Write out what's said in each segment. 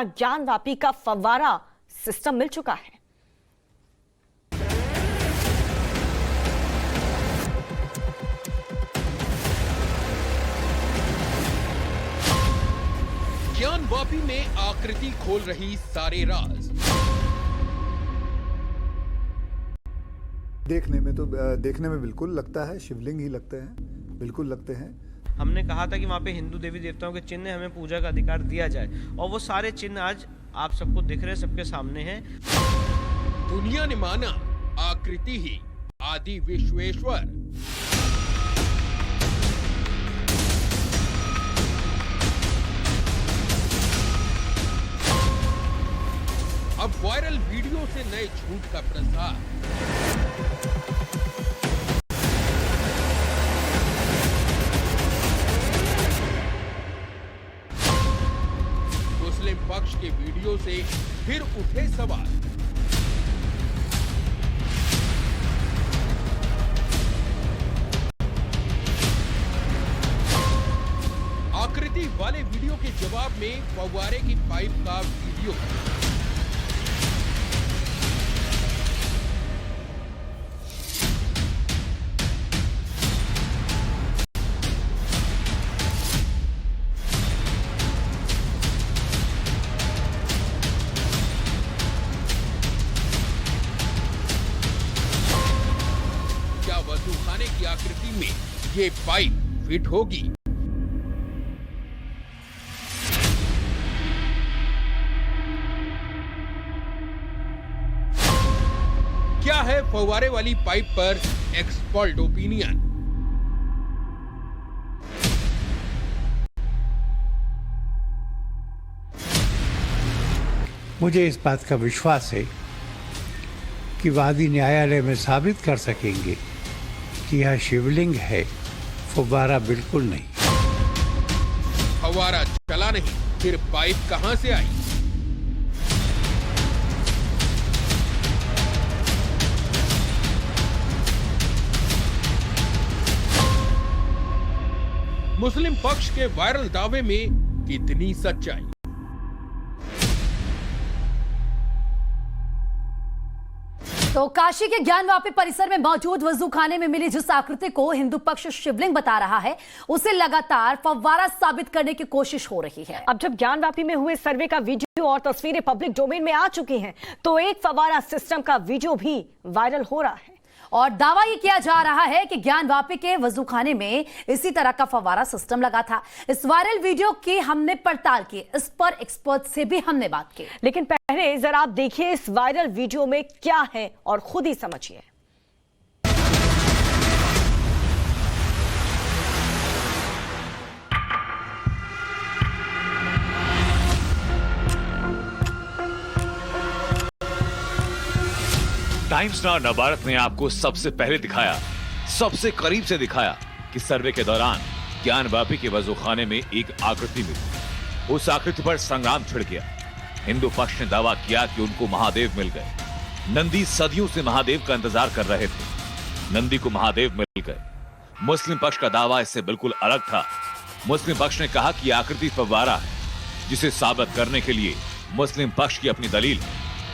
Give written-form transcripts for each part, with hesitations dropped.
ज्ञानवापी का फव्वारा सिस्टम मिल चुका है। ज्ञानवापी में आकृति खोल रही सारे राज। देखने में बिल्कुल लगता है शिवलिंग ही लगते हैं, बिल्कुल लगते हैं। हमने कहा था कि वहाँ पे हिंदू देवी देवताओं के चिन्ह हमें पूजा का अधिकार दिया जाए, और वो सारे चिन्ह आज आप सबको दिख रहे हैं, सबके सामने हैं। दुनिया ने माना आकृति ही आदि विश्वेश्वर। अब वायरल वीडियो से नए झूठ का प्रसार। मुस्लिम पक्ष के वीडियो से फिर उठे सवाल। आकृति वाले वीडियो के जवाब में फव्वारे की पाइप का वीडियो। खाने की आकृति में ये पाइप फिट होगी? क्या है फव्वारे वाली पाइप पर एक्सपर्ट ओपिनियन? मुझे इस बात का विश्वास है कि वादी न्यायालय में साबित कर सकेंगे कि यह शिवलिंग है, फव्वारा बिल्कुल नहीं। फव्वारा चला नहीं, फिर पाइप कहां से आई? मुस्लिम पक्ष के वायरल दावे में कितनी सच्चाई? तो काशी के ज्ञानवापी परिसर में मौजूद वजूखाने में मिली जिस आकृति को हिंदू पक्ष शिवलिंग बता रहा है, उसे लगातार फव्वारा साबित करने की कोशिश हो रही है। अब जब ज्ञानवापी में हुए सर्वे का वीडियो और तस्वीरें पब्लिक डोमेन में आ चुकी हैं, तो एक फव्वारा सिस्टम का वीडियो भी वायरल हो रहा है और दावा ये किया जा रहा है कि ज्ञानवापी के वजूखाने में इसी तरह का फव्वारा सिस्टम लगा था। इस वायरल वीडियो की हमने पड़ताल की, इस पर एक्सपर्ट से भी हमने बात की। लेकिन पहले जरा आप देखिए इस वायरल वीडियो में क्या है और खुद ही समझिए। टाइम्स नाउ नवभारत ने आपको सबसे पहले दिखाया, सबसे करीब से दिखाया कि सर्वे के दौरान ज्ञानवापी के वजूखाने में एक आकृति मिली। उस आकृति पर संग्राम छिड़ गया। हिंदू पक्ष ने दावा किया कि उनको महादेव मिल गए। नंदी सदियों से महादेव का इंतजार कर रहे थे, नंदी को महादेव मिल गए। मुस्लिम पक्ष का दावा इससे बिल्कुल अलग था। मुस्लिम पक्ष ने कहा कि आकृति फव्वारा है, जिसे साबित करने के लिए मुस्लिम पक्ष की अपनी दलील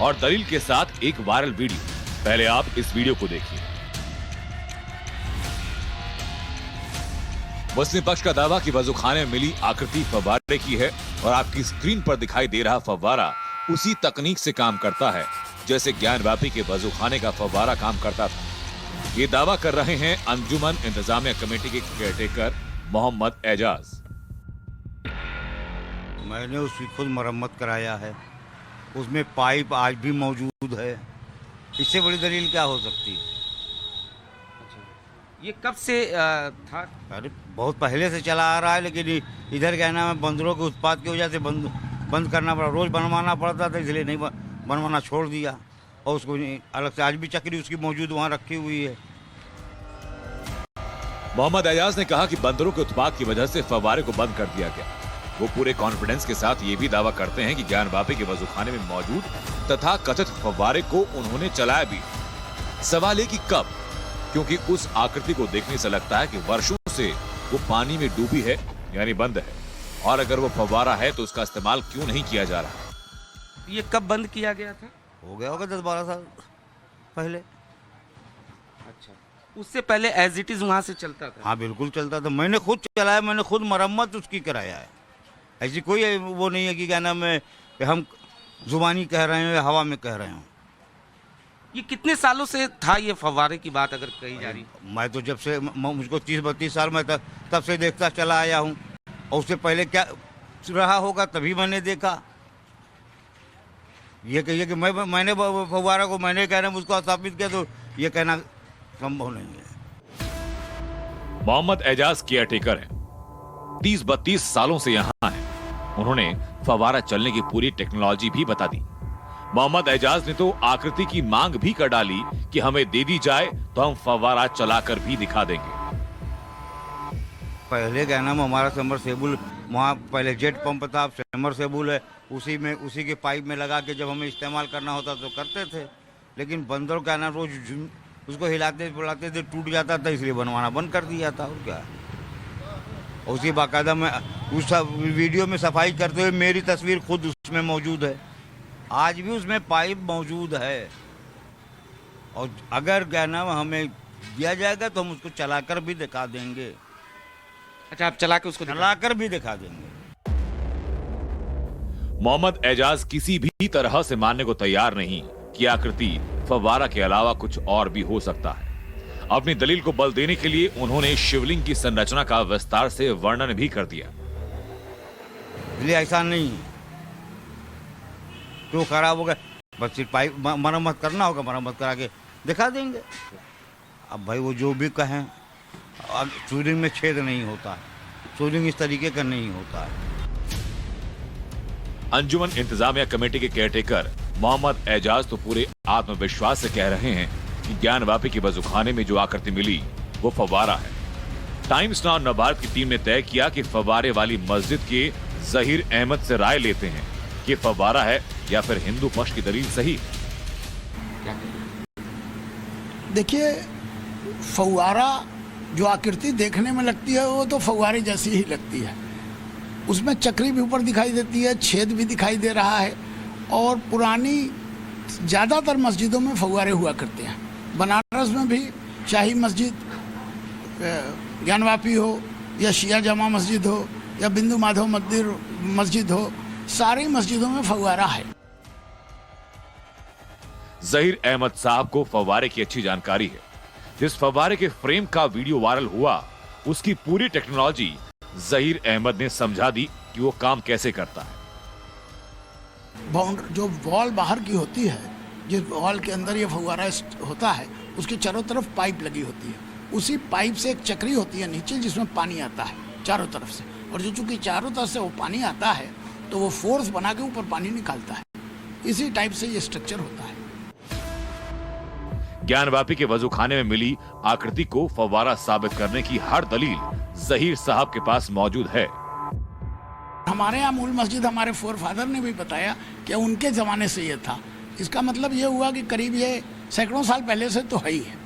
और दलील के साथ एक वायरल वीडियो। पहले आप इस वीडियो को देखिए। मुस्लिम पक्ष का दावा कि वजूखाने में मिली आकृति फव्वारे की है और आपकी स्क्रीन पर दिखाई दे रहा फव्वारा उसी तकनीक से काम करता है जैसे ज्ञानवापी के वजूखाने का फव्वारा काम करता था। ये दावा कर रहे हैं अंजुमन इंतजामिया कमेटी के केयरटेकर मोहम्मद एजाज। मैंने उसकी खुद मरम्मत कराया है, उसमें पाइप आज भी मौजूद है। इससे बड़ी दलील क्या हो सकती है? ये कब से था? अरे बहुत पहले से चला आ रहा है, लेकिन इधर क्या नाम है, बंदरों के उत्पात की वजह से बंद करना पड़ा। रोज बनवाना पड़ता था, इसलिए नहीं बनवाना छोड़ दिया। और उसको अलग से आज भी चक्री उसकी मौजूद वहाँ रखी हुई है। मोहम्मद एजाज ने कहा कि बंदरों के उत्पात की वजह से फव्वारे को बंद कर दिया गया। वो पूरे कॉन्फिडेंस के साथ ये भी दावा करते हैं कि ज्ञानवापी के वजूखाने में मौजूद तथा कथित फव्वारे को उन्होंने चलाया भी। सवाल है कि कब, क्योंकि उस आकृति को देखने से लगता है कि वर्षों से वो पानी में डूबी है, यानी बंद है। और अगर वो फव्वारा है तो उसका इस्तेमाल क्यों नहीं किया जा रहा? ये कब बंद किया गया था? हो गया होगा 10-12 साल पहले। अच्छा, उससे पहले एज इट इज वहां से चलता था? हाँ बिल्कुल चलता था, मैंने खुद चलाया, मैंने खुद मरम्मत उसकी कराया है। ऐसी कोई वो नहीं है कि क्या नाम है कि हम जुबानी कह रहे हैं या हवा में कह रहे हैं। ये कितने सालों से था ये फव्वारे की बात अगर कही जा रही? मैं तो जब से मुझको 30-32 साल में तब से देखता चला आया हूँ, और उससे पहले क्या रहा होगा तभी मैंने देखा। ये कहिए कि मैंने फव्वारा को मैंने कहना उसको स्थापित किया, तो ये कहना संभव नहीं है। मोहम्मद एजाज केयरटेकर हैं, 30-32 सालों से यहाँ हैं। उन्होंने फव्वारा चलने की पूरी टेक्नोलॉजी भी बता दी। मोहम्मद एजाज ने तो आकृति की मांग भी कर डाली कि हमें दे दी जाए तो हम फव्वारा चलाकर भी दिखा देंगे। पहले क्या नाम हमारा समरसेबुल वहाँ पहले जेट पंप था, अब समरसेबुल है, उसी के पाइप में लगा के जब हमें इस्तेमाल करना होता तो करते थे। लेकिन बंदर क्या नाम रोज उसको हिलाते बुलाते थे, टूट जाता था, इसलिए बनवाना बंद कर दिया था। और क्या उसी बाकायदा में उस वीडियो में सफाई करते हुए मेरी तस्वीर खुद उसमें मौजूद है, आज भी उसमें पाइप मौजूद है। और अगर क्या नाम हमें दिया जाएगा तो हम उसको चलाकर भी दिखा देंगे। अच्छा, आप चला के उसको चलाकर भी दिखा देंगे। मोहम्मद एजाज किसी भी तरह से मानने को तैयार नहीं कि आकृति फव्वारा के अलावा कुछ और भी हो सकता है। अपनी दलील को बल देने के लिए उन्होंने शिवलिंग की संरचना का विस्तार से वर्णन भी कर दिया। इसलिए ऐसा नहीं है तो खराब हो गया, बस सिर्फ पाइप मरम्मत करना होगा, मरम्मत करा के दिखा देंगे। अब भाई वो जो भी कहें, अब शिवलिंग में छेद नहीं होता है, शिवलिंग इस तरीके का नहीं होता है। अंजुमन इंतजामिया कमेटी के केयरटेकर मोहम्मद एजाज तो पूरे आत्मविश्वास से कह रहे हैं कि ज्ञानवापी के वजूखाने में जो आकृति मिली वो फव्वारा है। टाइम्स नाउ नवभारत की टीम ने तय किया कि फव्वारे वाली मस्जिद के जहीर अहमद से राय लेते हैं कि फव्वारा है या फिर हिंदू पक्ष की दलील सही। देखिए, फव्वारा जो आकृति देखने में लगती है वो तो फव्वारे जैसी ही लगती है। उसमें चक्री भी ऊपर दिखाई देती है, छेद भी दिखाई दे रहा है। और पुरानी ज़्यादातर मस्जिदों में फव्वारे हुआ करते हैं। बनारस में भी शाही मस्जिद, ज्ञानवापी हो या शिया जमा मस्जिद हो या बिंदु माधव मंदिर मस्जिद हो, सारी मस्जिदों में फव्वारा है। जहीर अहमद साहब को फव्वारे की अच्छी जानकारी है। जिस फव्वारे के फ्रेम का वीडियो वायरल हुआ उसकी पूरी टेक्नोलॉजी जहीर अहमद ने समझा दी कि वो काम कैसे करता है। बाउंड्री जो वॉल बाहर की होती है, जिस वॉल के अंदर ये फव्वारा होता है, उसके चारों तरफ पाइप लगी होती है। उसी पाइप से एक चक्री होती है नीचे जिसमें पानी आता है चारों तरफ से, और जो चूंकि चारों तरफ से वो पानी आता है तो वो फोर्स बना के ऊपर पानी निकालता है। इसी टाइप से ये स्ट्रक्चर होता है। ज्ञानवापी के वजूखाने में मिली आकृति को फव्वारा साबित करने की हर दलील जहीर साहब के पास मौजूद है। हमारे यहाँ मूल मस्जिद हमारे फोर फादर ने भी बताया कि उनके ज़माने से ये था। इसका मतलब ये हुआ कि करीब ये सैकड़ों साल पहले से तो है ही है,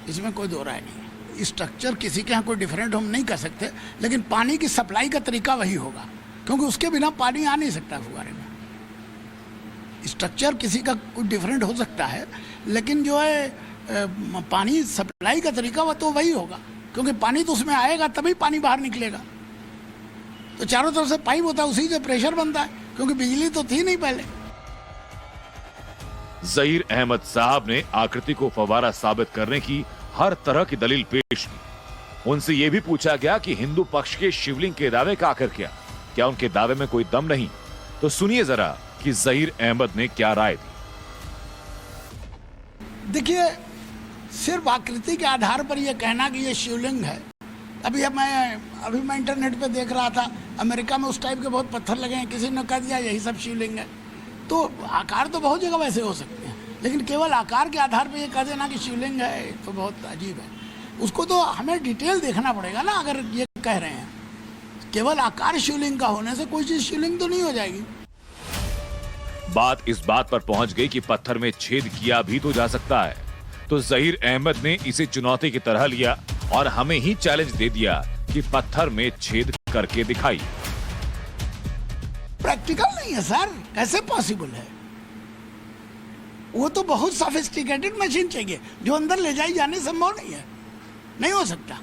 इसमें कोई दो राय नहीं। स्ट्रक्चर किसी के यहाँ कोई डिफरेंट हम नहीं कर सकते, लेकिन पानी की सप्लाई का तरीका वही होगा, क्योंकि उसके बिना पानी आ नहीं सकता फुव्वारे में। स्ट्रक्चर किसी का कुछ डिफरेंट हो सकता है, लेकिन जो है पानी सप्लाई का तरीका वह तो वही होगा, क्योंकि पानी तो उसमें आएगा तभी पानी बाहर निकलेगा। तो चारों तरफ से पाइप होता है, उसी से प्रेशर बनता है, क्योंकि बिजली तो थी नहीं पहले। जहीर अहमद साहब ने आकृति को फव्वारा साबित करने की हर तरह की दलील पेश की। उनसे यह भी पूछा गया कि हिंदू पक्ष के शिवलिंग के दावे का आखिर क्या उनके दावे में कोई दम नहीं? तो सुनिए जरा कि जहीर अहमद ने क्या राय दी। देखिए, सिर्फ आकृति के आधार पर यह कहना कि यह शिवलिंग है, अभी मैं इंटरनेट पे देख रहा था, अमेरिका में उस टाइप के बहुत पत्थर लगे हैं, किसी ने कह दिया यही सब शिवलिंग है। तो आकार तो बहुत जगह वैसे हो सकते हैं, लेकिन केवल आकार के आधार पर यह कह देना कि शिवलिंग है तो बहुत अजीब है। उसको तो हमें डिटेल देखना पड़ेगा ना। अगर ये कह रहे हैं केवल आकार शिवलिंग का होने से कोई चीज शिवलिंग तो नहीं हो जाएगी। बात इस बात पर पहुंच गई कि पत्थर में छेद किया भी तो जा सकता है। तो जहीर अहमद ने इसे चुनौती की तरह लिया और हमें ही चैलेंज दे दिया कि पत्थर में छेद करके दिखाई। प्रैक्टिकल नहीं है सर, कैसे पॉसिबल है? वो तो बहुत सोफिस्टिकेटेड मशीन चाहिए जो अंदर ले जाई जाने संभव नहीं है, नहीं हो सकता।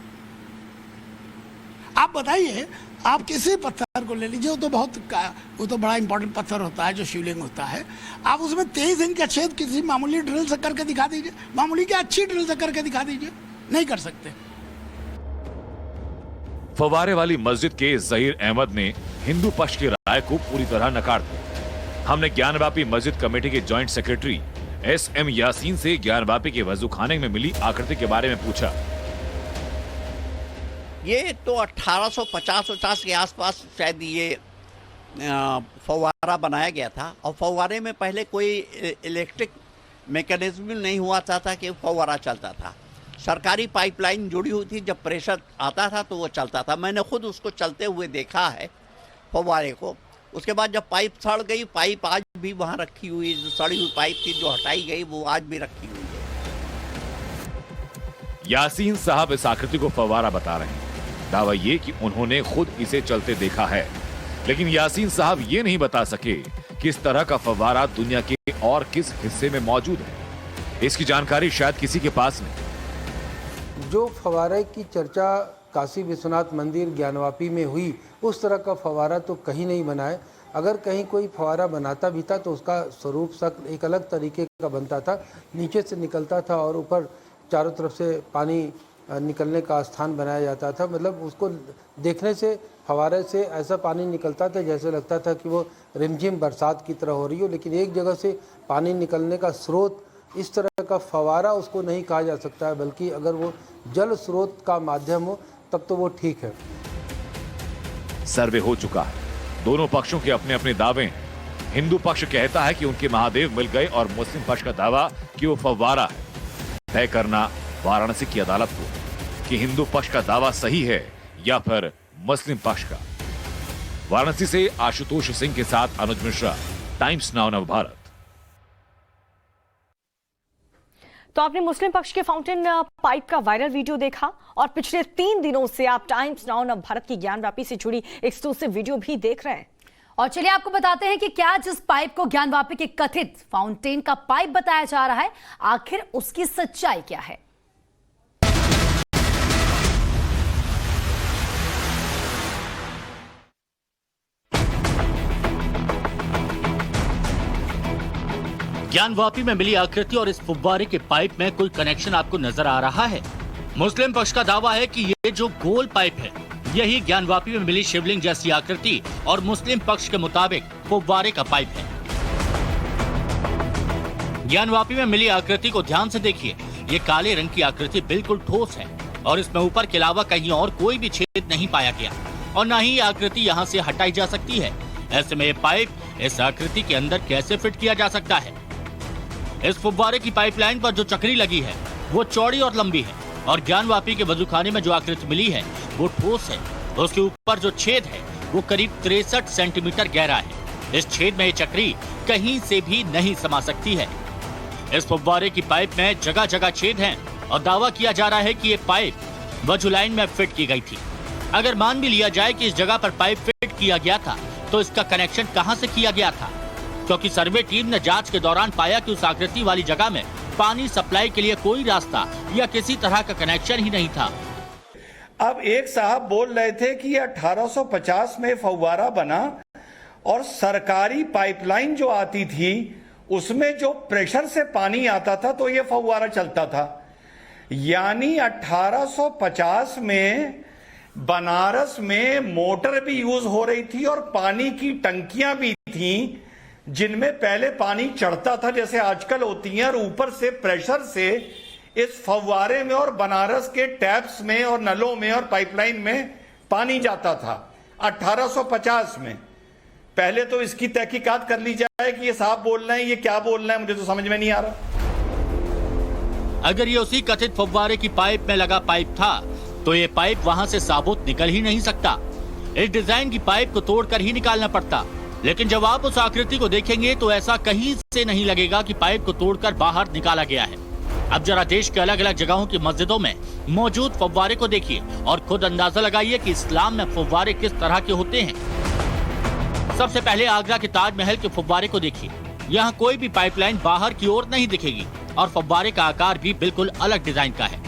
आप बताइए, आप किसी पत्थर को ले लीजिए, वो तो बड़ा इंपॉर्टेंट पत्थर होता है जो शिवलिंग होता है, आप उसमें 23 इंच का छेद किसी मामूली ड्रिल से करके दिखा दीजिए, मामूली क्या अच्छी ड्रिल से करके दिखा दीजिए, नहीं कर सकते। फव्वारे वाली मस्जिद के जहीर अहमद ने हिंदू पक्ष की राय को पूरी तरह नकार दिया। हमने ज्ञानवापी मस्जिद कमेटी के जॉइंट सेक्रेटरी SM यासीन से ज्ञानवापी के वजूखाने में मिली आकृति के बारे में पूछा। ये तो 1850 के आसपास शायद ये फव्वारा बनाया गया था, और फव्वारे में पहले कोई इलेक्ट्रिक मैकेनिज्म नहीं हुआ था कि फव्वारा चलता था। सरकारी पाइपलाइन जुड़ी हुई थी, जब प्रेशर आता था तो वो चलता था। मैंने खुद उसको चलते हुए देखा है फव्वारे को। उसके बाद जब पाइप सड़ गई, पाइप आज भी वहाँ रखी हुई, जो सड़ी हुई पाइप थी जो हटाई गई वो आज भी रखी हुई है। यासीन साहब इस आकृति को फव्वारा बता रहे हैं। दावा ये कि उन्होंने खुद इसे चलते देखा है, लेकिन यासीन साहब ये नहीं बता सके कि इस तरह का फव्वारा दुनिया के और किस हिस्से में मौजूद है। इसकी जानकारी शायद किसी के पास नहीं। जो फव्वारे की चर्चा काशी विश्वनाथ मंदिर ज्ञानवापी में हुई, उस तरह का फव्वारा तो कहीं नहीं बना है। अगर कहीं कोई फव्वारा बनाता भी था तो उसका स्वरूप शक्ल एक अलग तरीके का बनता था, नीचे से निकलता था और ऊपर चारों तरफ से पानी निकलने का स्थान बनाया जाता था। मतलब उसको देखने से फव्वारे से ऐसा पानी निकलता था जैसे लगता था कि वो रिमझिम बरसात की तरह हो रही हो, लेकिन एक जगह से पानी निकलने का स्रोत इस तरह का फव्वारा उसको नहीं कहा जा सकता है, बल्कि अगर वो जल स्रोत का माध्यम हो तब तो वो ठीक है। सर्वे हो चुका है, दोनों पक्षों के अपने अपने दावे हैं। हिंदू पक्ष कहता है कि उनके महादेव मिल गए और मुस्लिम पक्ष का दावा कि वो फव्वारा है। तय करना वाराणसी की अदालत को कि हिंदू पक्ष का दावा सही है या फिर मुस्लिम पक्ष का। वाराणसी से आशुतोष सिंह के साथ अनुज मिश्रा, टाइम्स नाउ नवभारत। तो आपने मुस्लिम पक्ष के फाउंटेन पाइप का वायरल वीडियो देखा, और पिछले 3 दिनों से आप टाइम्स नाउ नवभारत की ज्ञानवापी से जुड़ी एक्सक्लूसिव वीडियो भी देख रहे हैं। और चलिए आपको बताते हैं कि क्या जिस पाइप को ज्ञानवापी के कथित फाउंटेन का पाइप बताया जा रहा है, आखिर उसकी सच्चाई क्या है। ज्ञानवापी में मिली आकृति और इस फुव्वारे के पाइप में कोई कनेक्शन आपको नजर आ रहा है? मुस्लिम पक्ष का दावा है कि ये जो गोल पाइप है यही ज्ञानवापी में मिली शिवलिंग जैसी आकृति और मुस्लिम पक्ष के मुताबिक फुव्वारे का पाइप है। ज्ञानवापी में मिली आकृति को ध्यान से देखिए। ये काले रंग की आकृति बिल्कुल ठोस है और इसमें ऊपर के अलावा कहीं और कोई भी छेद नहीं पाया गया और न ही आकृति यहाँ से हटाई जा सकती है। ऐसे में ये पाइप इस आकृति के अंदर कैसे फिट किया जा सकता है? इस फुव्वारे की पाइपलाइन पर जो चक्री लगी है वो चौड़ी और लंबी है और ज्ञानवापी के वजूखाने में जो आकृति मिली है वो ठोस है। उसके ऊपर जो छेद है वो करीब 63 सेंटीमीटर गहरा है। इस छेद में ये चक्री कहीं से भी नहीं समा सकती है। इस फुव्वारे की पाइप में जगह जगह छेद हैं और दावा किया जा रहा है कि ये पाइप वजू लाइन में फिट की गई थी। अगर मान भी लिया जाए कि इस जगह पर पाइप फिट किया गया था तो इसका कनेक्शन कहां से किया गया था? क्योंकि सर्वे टीम ने जांच के दौरान पाया कि उस आकृति वाली जगह में पानी सप्लाई के लिए कोई रास्ता या किसी तरह का कनेक्शन ही नहीं था। अब एक साहब बोल रहे थे कि ये 1850 में फव्वारा बना और सरकारी पाइपलाइन जो आती थी उसमें जो प्रेशर से पानी आता था तो ये फव्वारा चलता था। यानी 1850 में बनारस में मोटर भी यूज हो रही थी और पानी की टंकियां भी थी जिनमें पहले पानी चढ़ता था जैसे आजकल होती हैं और ऊपर से प्रेशर से इस फव्वारे में और बनारस के टैप्स में और नलों में और पाइपलाइन में पानी जाता था 1850 में। पहले तो इसकी तहकीकात कर ली जाए कि ये साहब बोल रहे हैं, ये क्या बोल रहे हैं, मुझे तो समझ में नहीं आ रहा। अगर ये उसी कथित फव्वारे की पाइप में लगा पाइप था तो ये पाइप वहां से साबुत निकल ही नहीं सकता। इस डिजाइन की पाइप को तोड़कर ही निकालना पड़ता। लेकिन जब आप उस आकृति को देखेंगे तो ऐसा कहीं से नहीं लगेगा कि पाइप को तोड़कर बाहर निकाला गया है। अब जरा देश के अलग अलग जगहों की मस्जिदों में मौजूद फव्वारे को देखिए और खुद अंदाजा लगाइए कि इस्लाम में फव्वारे किस तरह के होते हैं। सबसे पहले आगरा के ताजमहल के फव्वारे को देखिए। यहाँ कोई भी पाइपलाइन बाहर की ओर नहीं दिखेगी और फव्वारे का आकार भी बिल्कुल अलग डिजाइन का है।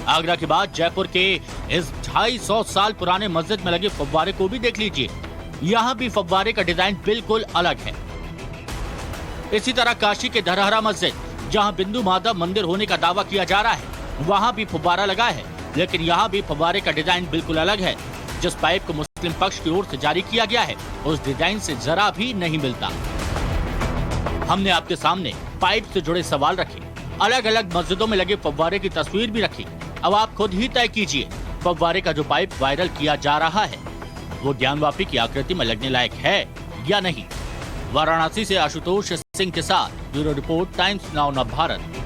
आगरा के बाद जयपुर के इस 250 साल पुराने मस्जिद में लगे फव्वारे को भी देख लीजिए। यहाँ भी फव्वारे का डिजाइन बिल्कुल अलग है। इसी तरह काशी के धरहरा मस्जिद, जहाँ बिंदु माधव मंदिर होने का दावा किया जा रहा है, वहाँ भी फव्वारा लगा है, लेकिन यहाँ भी फव्वारे का डिजाइन बिल्कुल अलग है। जिस पाइप को मुस्लिम पक्ष की ओर से जारी किया गया है, उस डिजाइन से जरा भी नहीं मिलता। हमने आपके सामने पाइप से जुड़े सवाल रखे, अलग अलग मस्जिदों में लगे फव्वारे की तस्वीर भी रखी। अब आप खुद ही तय कीजिए, फव्वारे का जो पाइप वायरल किया जा रहा है वो ज्ञानवापी की आकृति में लगने लायक है या नहीं। वाराणसी से आशुतोष सिंह के साथ ब्यूरो रिपोर्ट, टाइम्स नाउ नव भारत।